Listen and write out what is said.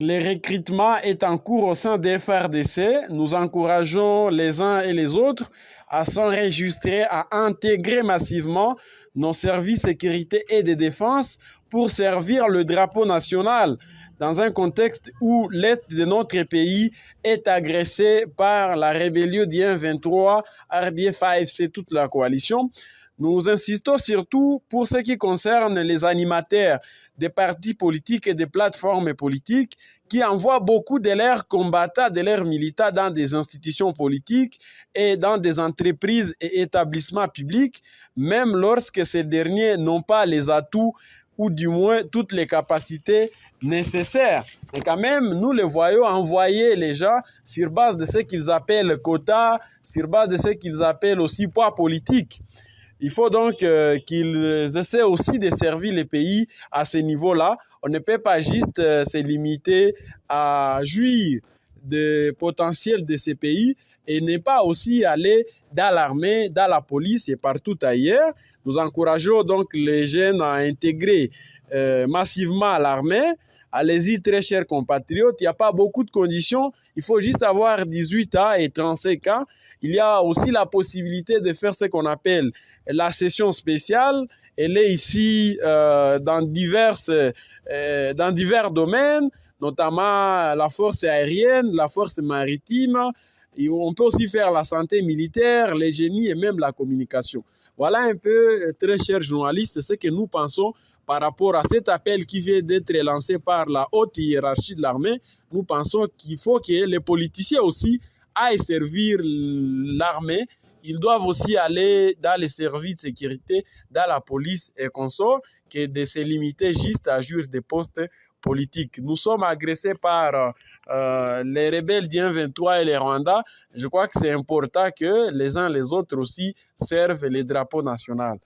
Le recrutement est en cours au sein des FRDC. Nous encourageons les uns et les autres à s'enregistrer, à intégrer massivement nos services de sécurité et de défense pour servir le drapeau national dans un contexte où l'Est de notre pays est agressé par la rébellion du M23, RDF, AFC, toute la coalition. Nous insistons surtout pour ce qui concerne les animateurs des partis politiques et des plateformes politiques qui envoient beaucoup de leurs combattants, de leurs militants dans des institutions politiques et dans des entreprises et établissements publics, même lorsque ces derniers n'ont pas les atouts ou du moins toutes les capacités nécessaires. Et quand même, nous les voyons envoyer les gens sur base de ce qu'ils appellent quotas, sur base de ce qu'ils appellent aussi poids politique. Il faut donc qu'ils essaient aussi de servir les pays à ce niveau-là. On ne peut pas juste se limiter à jouir du potentiel de ces pays et ne pas aussi aller dans l'armée, dans la police et partout ailleurs. Nous encourageons donc les jeunes à intégrer massivement l'armée. Allez-y, très chers compatriotes, il n'y a pas beaucoup de conditions. Il faut juste avoir 18 ans et 35 ans. Il y a aussi la possibilité de faire ce qu'on appelle la session spéciale. Elle est ici dans divers domaines, notamment la force aérienne, la force maritime. Et on peut aussi faire la santé militaire, les génies et même la communication. Voilà un peu, très chers journalistes, ce que nous pensons par rapport à cet appel qui vient d'être lancé par la haute hiérarchie de l'armée. Nous pensons qu'il faut que les politiciens aussi aillent servir l'armée. Ils doivent aussi aller dans les services de sécurité, dans la police et consorts, que de se limiter juste à jouir des postes politiques. Nous sommes agressés par les rebelles du M23 et les Rwandais. Je crois que c'est important que les uns les autres aussi servent les drapeaux nationaux.